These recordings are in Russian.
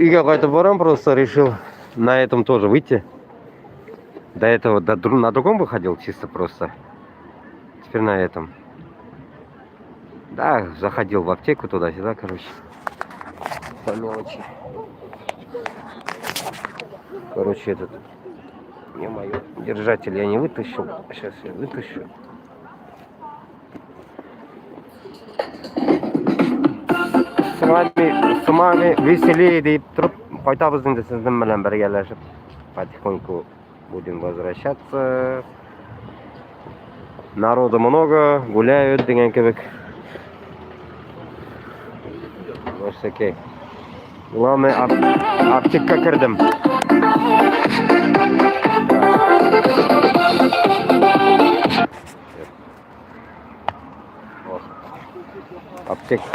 Үйге қайтып барам, просто решил на этом тоже выйти. До этого на другом выходил чисто просто. Теперь на этом. Да, заходил в аптеку туда-сюда, короче. По мелочи. Короче, этот... Ё-моё, держатель я не вытащил. Сейчас я вытащу. С вами веселее deyip turib qaytamiz endi sizlar bilan birgalashib. Потихоньку будем возвращаться. Народу много, гуляют degan kebek. Вот такие. Главное, аптека кірдім.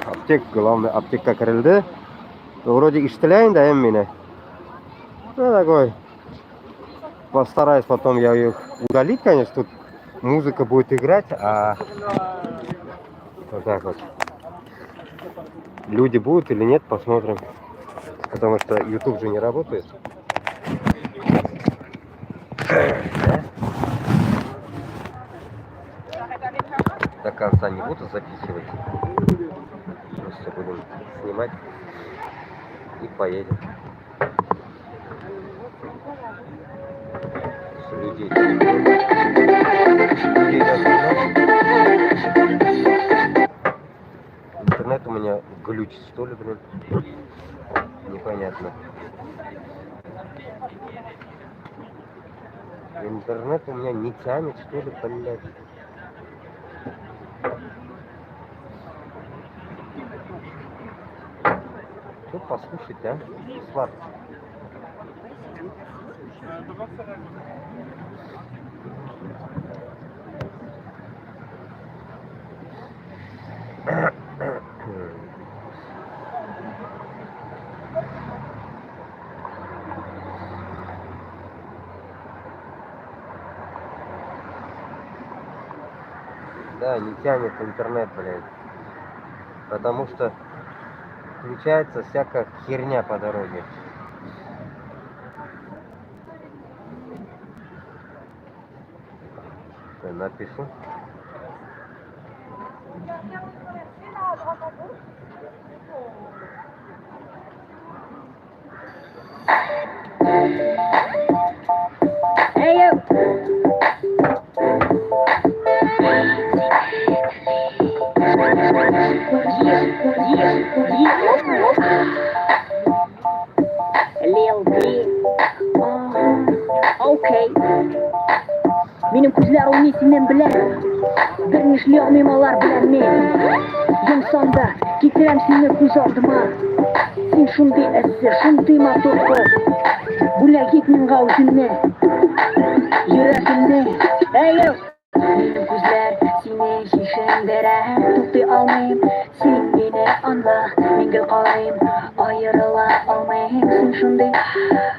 Аптек, главное, аптека кірілді. Вроде иштелейін да эммине. Ну, такой. Постараюсь потом я их удалить, конечно, тут музыка будет играть, а вот так вот. Люди будут или нет, посмотрим. Потому что YouTube же не работает. До конца не буду записывать. Просто будем снимать и поедем. Людей интернет у меня глючит, что ли, блин. Непонятно. Интернет у меня не тянет, что ли, блядь. Что послушать, а? Сладко. Да, не тянет интернет, блядь. Потому что включается всякая херня по дороге. Напишу. Benim kuzlar oynaysinden bilen bir nişli olmaymalar bilen men Yum sonda getirem seni kuz oldıma Sen şunday esir, şunday motor ol Bular ketmin gavjinni Yürekimni Hey yo Benim kuzlar seni şişindirer To'xtay olmayim Sen meni anla Mengil qolayim Ayrıla olmayim Sen şunday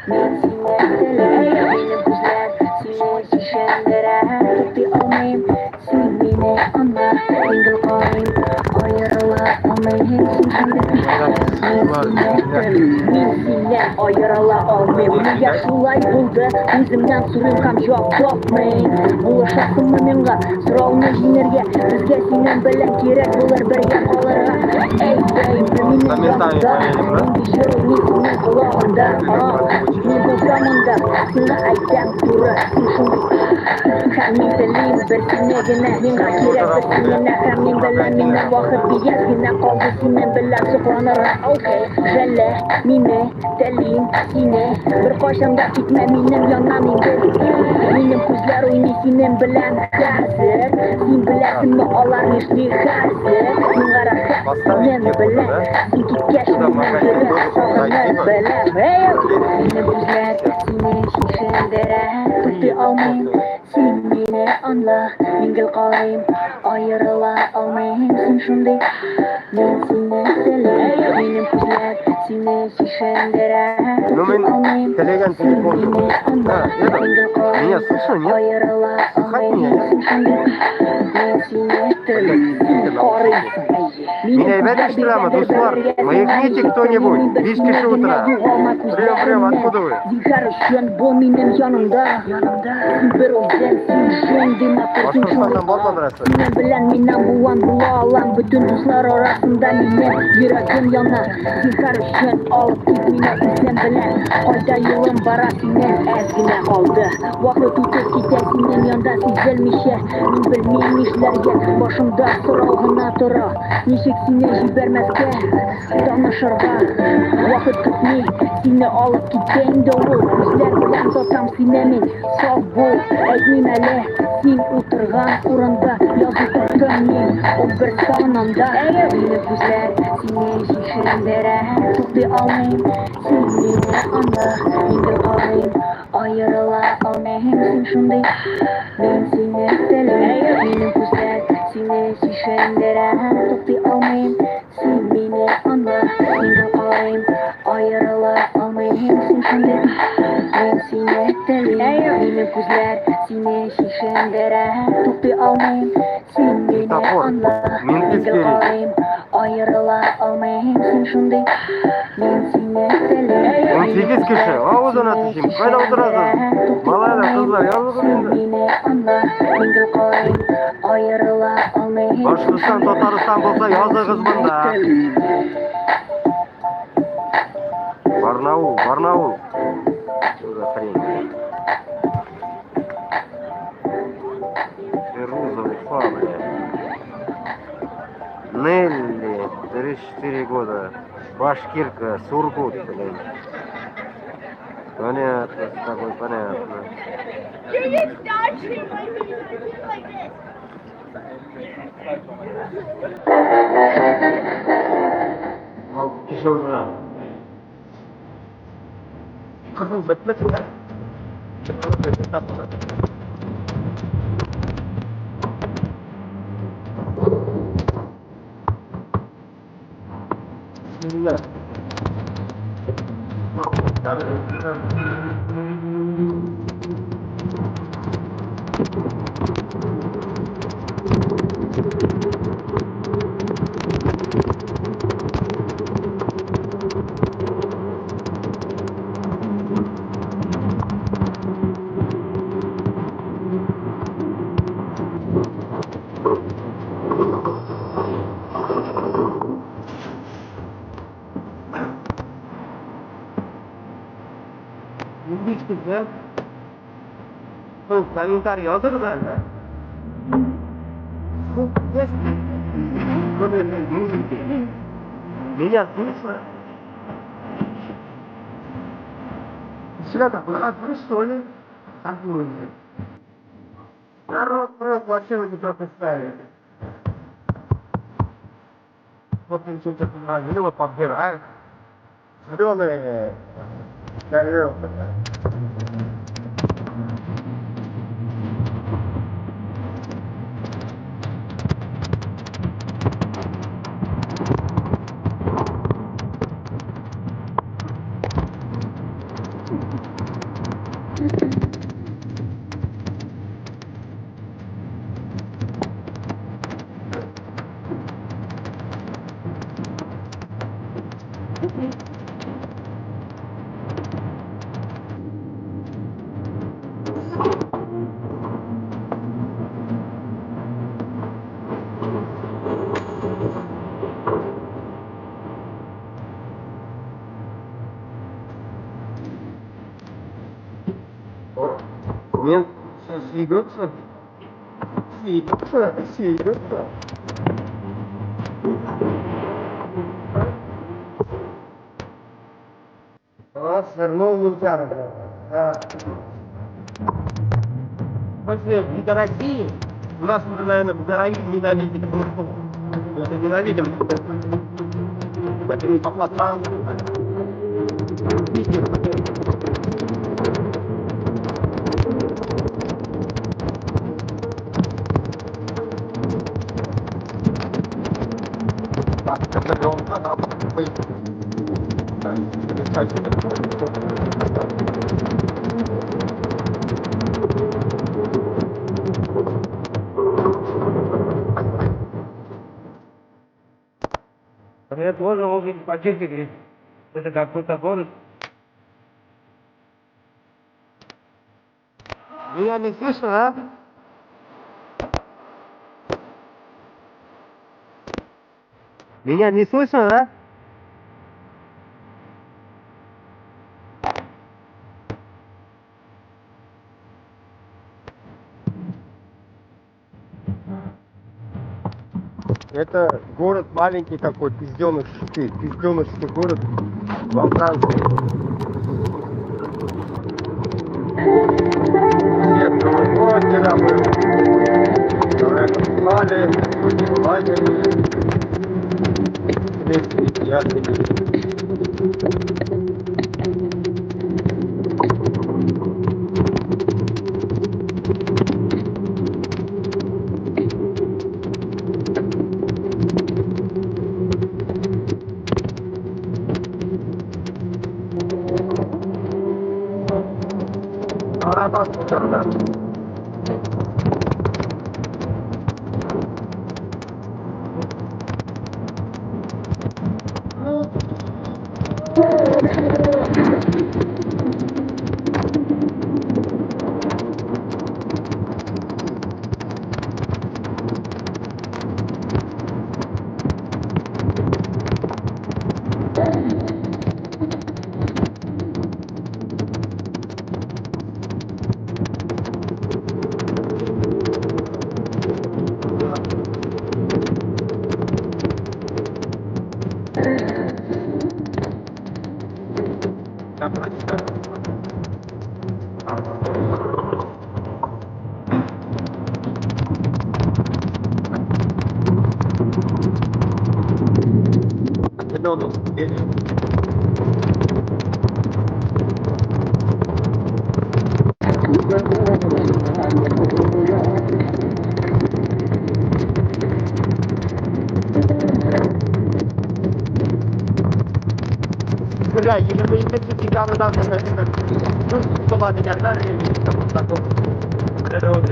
Men seni dilim Benim kuzlar seni şişindirer To'xtay olmayim Sen meni anla Mengil qolayim Ayrıla olmayim Sen şunday Men senden ayrıla olmayim Nega şulay bo'ldi O'zimdan surim ham javob topmayim Bo'lishaqsizmi menga So'rovni jinlarga Bizga sening bilan kerak bo'lar birga qolarga Ey baby mening yonimda Menga shirin sening qulog'ingda Men bo'lsam unda Senga aytam turi Sen shunday Haming dilim bir senagina Menga kerak bir senagina Haming bilan mendan vohid beyazgina Qoldi sening bilan suqlanirga Okay Jalla meni dilim seni Bir qo'shamda ketma mening yonaming Mening ko'zlar o'ynay sening bilan Hozir sen bilasizmi olar nishli hozir Men qarasa men bilan Sen ketgach men sog'inib bilan Mening ko'zlar seni shishindirar To'xtay olmayim Sen meni anla Mengil qolayim Ayrıla olmayim Sen shunday Men seni dilim Mening ko'zlar seni shishindirar Ну, телеграм телефон. Да, это. Меня слышно, нет? Слыхать меня, нет? Меня ребята штурма, дуслар. Маякните кто-нибудь. Биш киши утра. Прям, откуда вы? Башкортстандан болмадырасыз? Синен белән миннән буан була алам. Бөтен дуслар арасында минем йөрәгем яна. Зинһар өчен алып кит мине үзем белән. Кайда юлым бара синнән әз генә калды. Вакыт үтеп китә синең янда сизелмичә. Мин белмим нишләргә, башымда сорау гына тора. Ничек сине җибәрмәскә, танышырга. Вакыт көтми, сине алып китә инде ул. Үзләр белән тотам сине мин. Сау бул, әйтмим әле. Син утырган урында язып тоттым мин ул бер санамда. Мине күзләр сине шишендерә. Туктый алмыйм, син мине анда инде карыйм. Аерыла алмыйм, син шундый. Мин сине теләйм. Мине күзләр сине шишендерә. Туктый алмыйм, син мине анда инде карыйм. Аерыла алмыйм, син шундый. Мин сине теләйм. Мине күзләр сине шишендерә. Туктый алмыйм, син мине анда инде карыйм. Аерыла алмыйм, син шундый. Мин сине теләйм. 18 кеше, авызына тишим. Кайда отырасыз? Малайлар, кызлар, языгыз инде. Мине анда инде карыйм. Аерыла алмыйм. Башкортстан, Татарстан болса языгыз мында. Барнаул, Барнаул. Что за хрень? Фируза, Уфа, блядь. Нелли, 34 года. Башкирка, Сургут, блядь. Понятно, с тобой понятно. güzel. Kommentar yazır da. Ne yazmışlar? Сюда, отбросили, отбросили. Народ платил не только ставили. Вот он что-то говорил, подбирает. Зеленые, зеленые. Мен съебется. Свернул лучано. После недорогие, у нас, наверное, дорогие ненавидим. Это ненавидим. Это по платам. Я тоже очень почистить. Это какой-то город. Меня не слышно, а? Меня не слышно, да? Это город маленький такой, пизденочный город во Франции. Нет, город вчера был. Спали, лагерь. Бля, или вы не хотите города, ну, чтобы они не отдали, вот так вот. Это вот.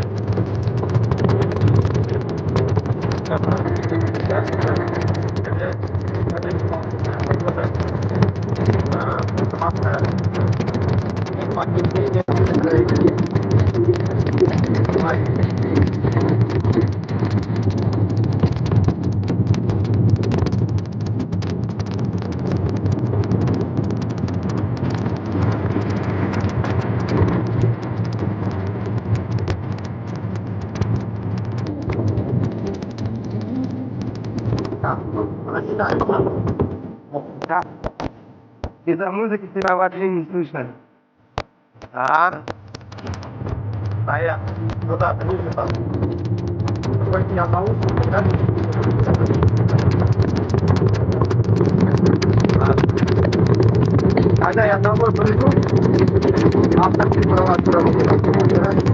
Да. Из-за музыки тебя вообще не слышно. А? А я туда ближе там. Хоть я наушники, да? Когда я домой приду, авторские права все равно не буду убирать.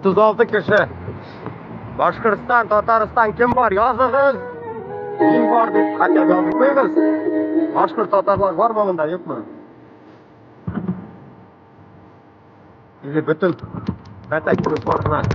Otuz altı kişi. Bashqirdiston, Tatariston kim bor? Yozig'iz. Kim bor deb xatga yozib qo'ying'iz. Bashqir tatarlar bormi bunda, yo'qmi? Или butun batak guruhlar.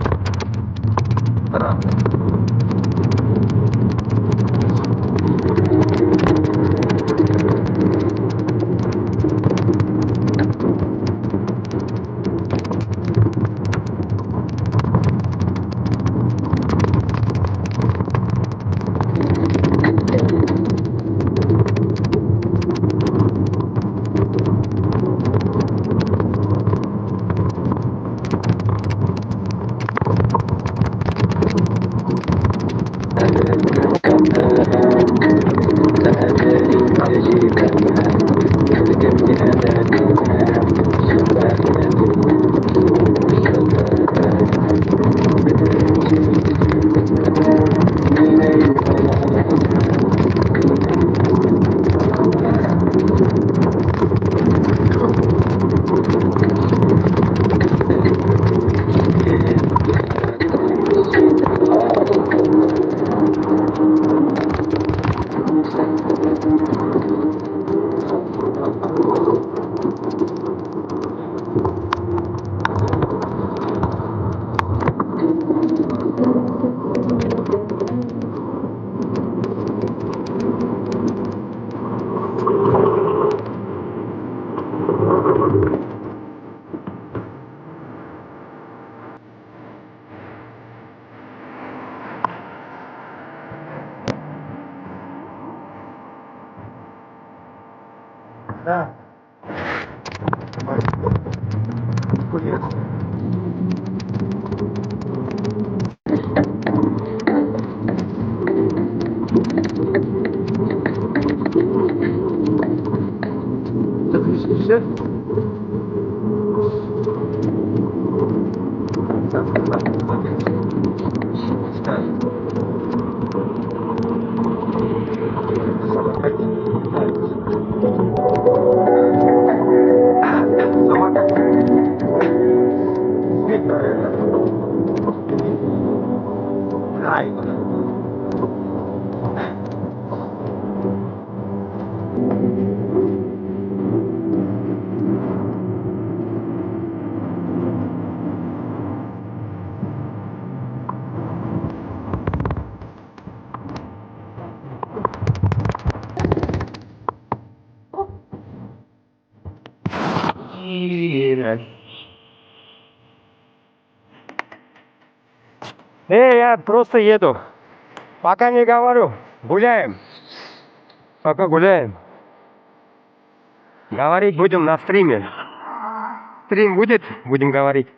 Да. Привет. Все? Я просто еду. Пока не говорю. Гуляем. Пока гуляем. Говорить будем на стриме. Стрим будет, будем говорить.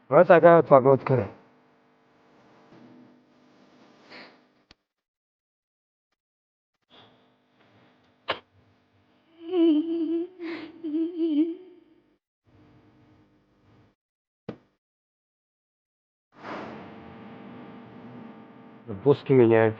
Вот такая вот погодка. Пуски меняют.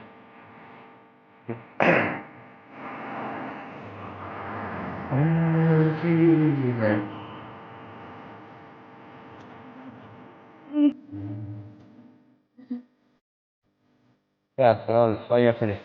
Так, ладно, поехали.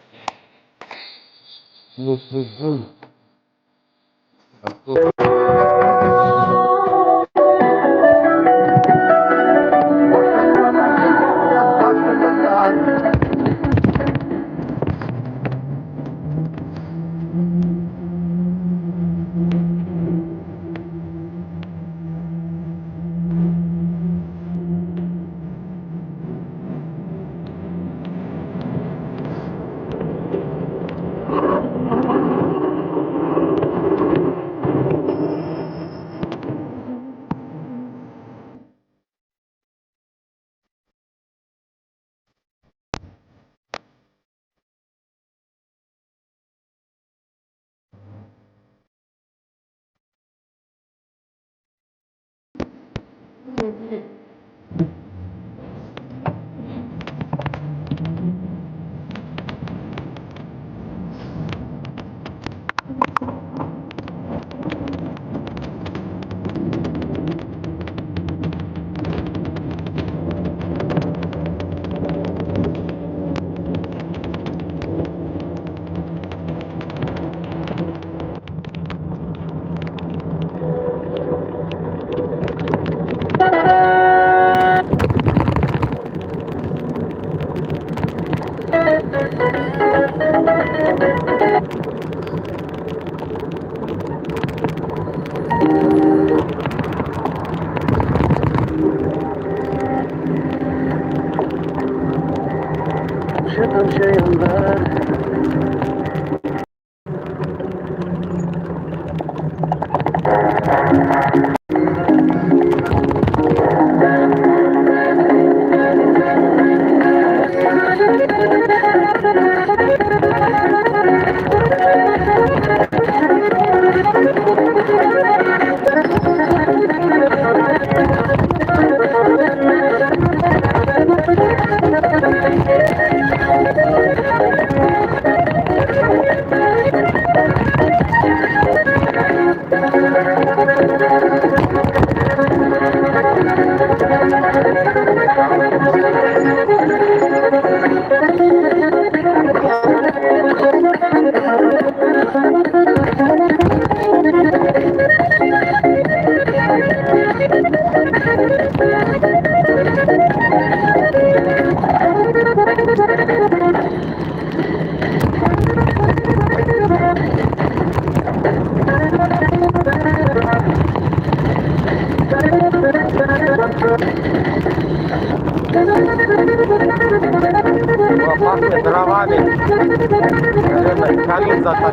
Так.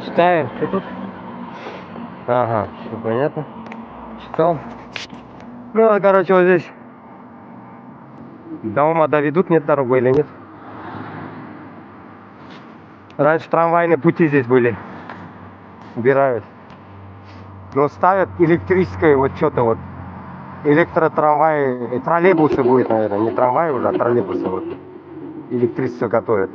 Читаешь? Ты тут? Ага, все понятно. Читал. Ну, короче, вот здесь до ума доведут, нет дорогу или нет? Раньше трамвайные пути здесь были. Убирают. Но ставят электрическое вот что-то вот. Электротрамваи, троллейбусы будет, наверное. Не трамваи уже, а троллейбусы вот. Электричество готовят.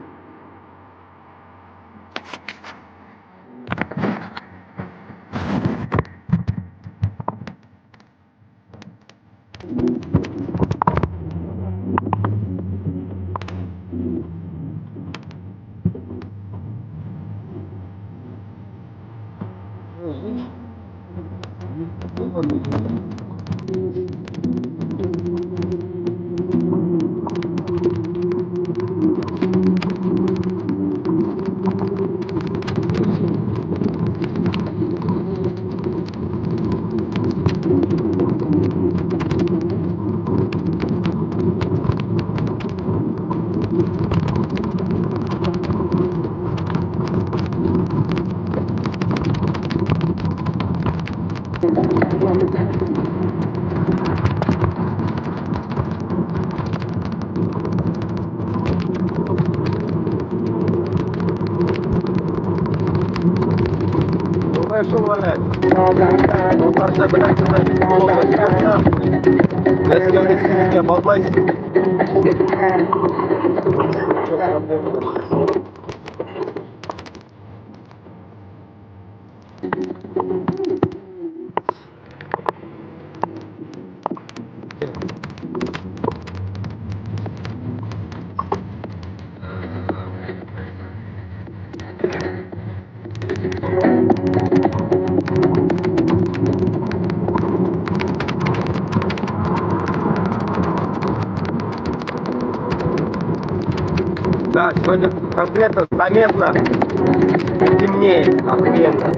Что валять? Ну, парша, блядь, без съемки не болтайся. Что проблема? Да, сегодня конкретно заметно темнее, охуенно.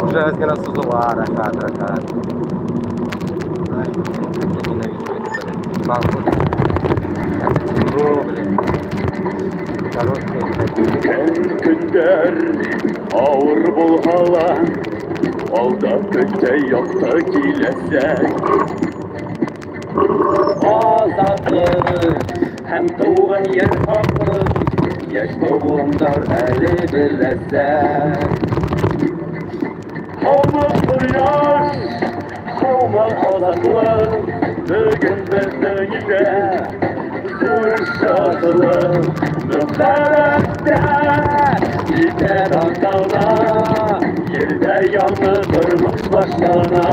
Уже один раз узула, рака. Ай, я ненавижу это, блядь. Погода. Ну, блин. Короткая, блядь. Ötken günler ağır bulhala, alda kötü yokta gilesek. Azadlık hem doğan yer hakkı, yaş doğumlar eli bilesek. Havma kuyar, havma azadlık, bugün bizden ide, Duruşadılar, nüffelekte, yeter Antalya, yerde yalnızırmış başlarına.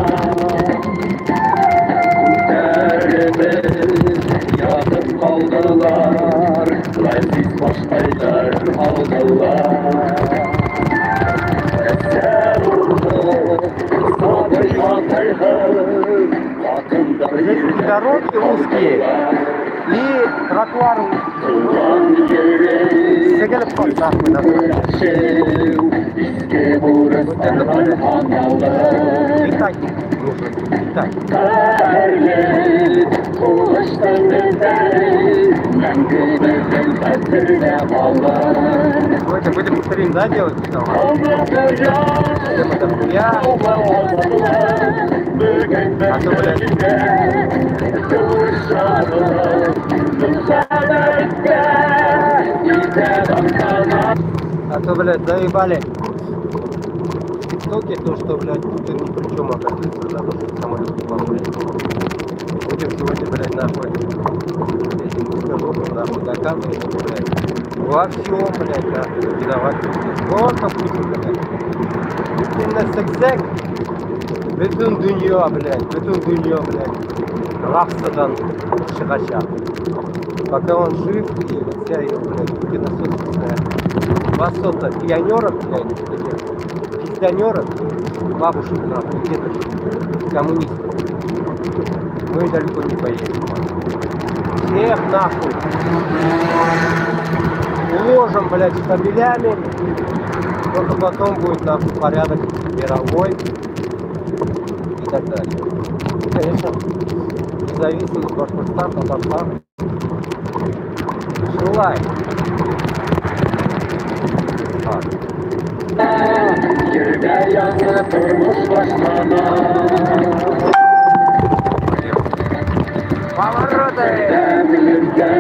Derimiz yatıp kaldılar, leziz başkaylar aldılar. Eser oldu, sadır yatırhır, yakındır Здесь дороги узкие и тротуар сыгылып қалды нахуй. Летать нужно, летать. Давайте будем стрим, да, делать? Всем это хуя. А то, блядь, а то, блядь, заебали. В ТикТоке то, что, блядь, ты ни при чем оказывается, да, потому что самолет упал, блядь. Будем сегодня, блядь, нахуй, этим мускалопом, нахуй, доказывать, что, блядь, во всем, блядь, нахуй, виноват. Просто Путин, блядь. Путин сексек. Bütün dünya, блядь, bütün dünya, блядь, рабстводан шығачақ. Пока он жив, и вся ее, блядь, пенососная басота пионеров, блядь, этих пиздонеров, бабушек, нахуй, дедушек, коммунистов, мы далеко не поедем. Всех, нахуй, уложим, блядь, штабелями, только потом будет, нахуй, порядок мировой. И так далее. Конечно, независимость Башкортостан, Татарстан. Желаем. Yerde yanı durmuş başlana. Повороты! Demirde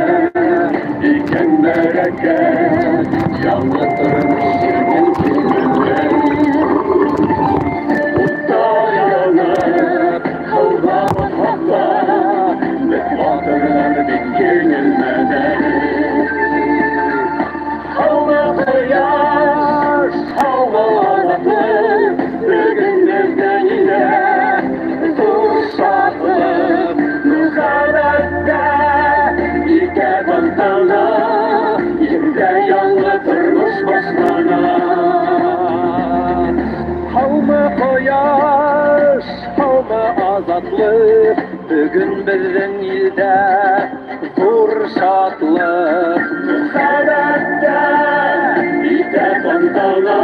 diken bereket, yanı durmuş yirmin kilimde. Utta yanıp, kavgamı hakla, batırlar yenilmeden. Havma kıyas, havma azatlık, bugün bizden yine tursaklık, nüzarette, ilke bantana, yerde yanlı durmuş başlana. Havma koyas, havma azatlık, bugün bizden ilde zor şatlık. Nüzarette, ilke bantana,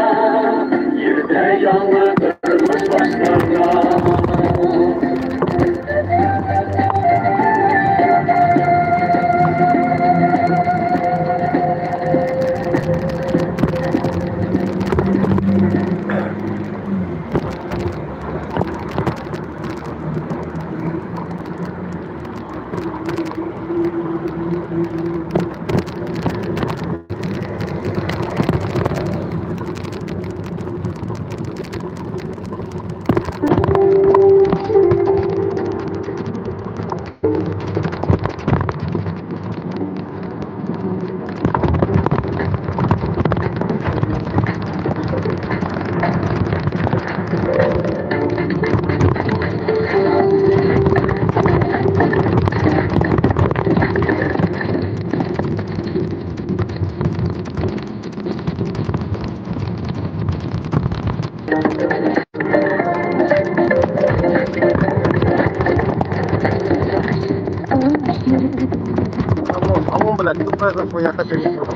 yerde yanlı durmuş başlana. А он, блядь, тупая захуя так и не было.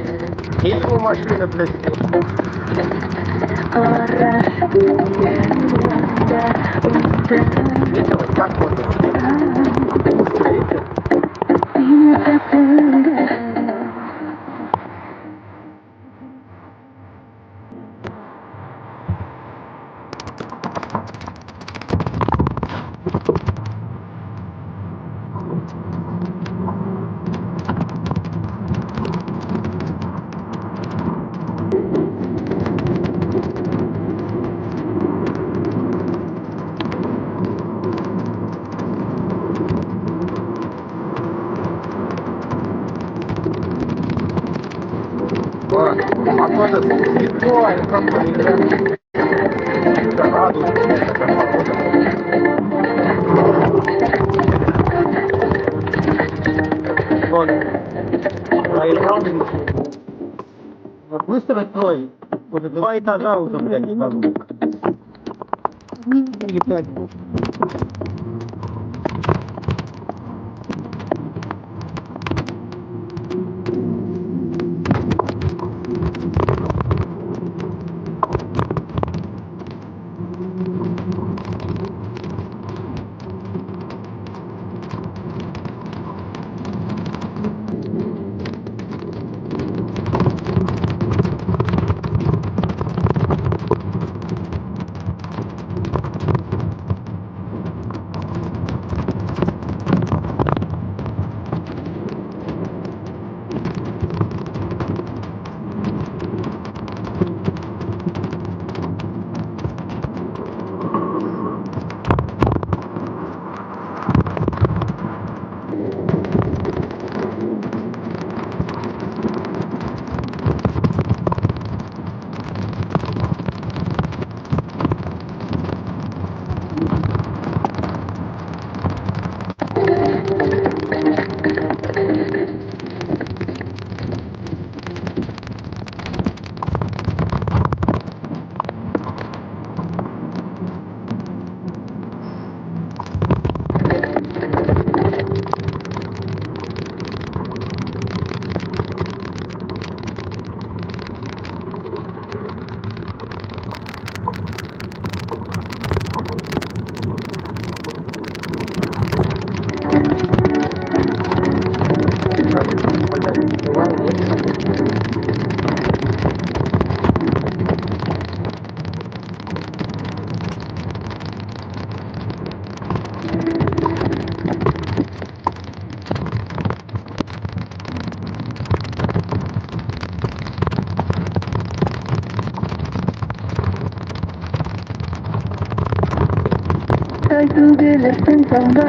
И его машина, блядь. Видите, вот как вот. Видите? Погода светло, это нормально. Радует такая погода. Вот. Район. Выставить твой. Вот 2 этажа уже, блядь, не могу. Или 5. Saydı gelirsin sonra.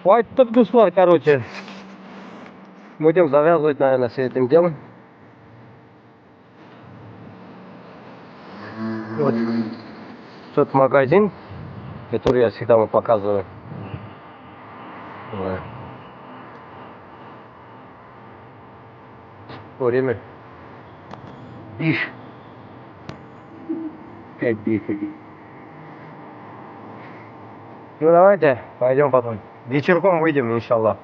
Хватит подгуслать, короче. Будем завязывать, наверное, с этим делом. Вот. Тот магазин, который я всегда вам показываю. Вот. Время. Ишь. 5:10. Ну давайте, пойдем потом. Вечерком выйдем, иншаллах.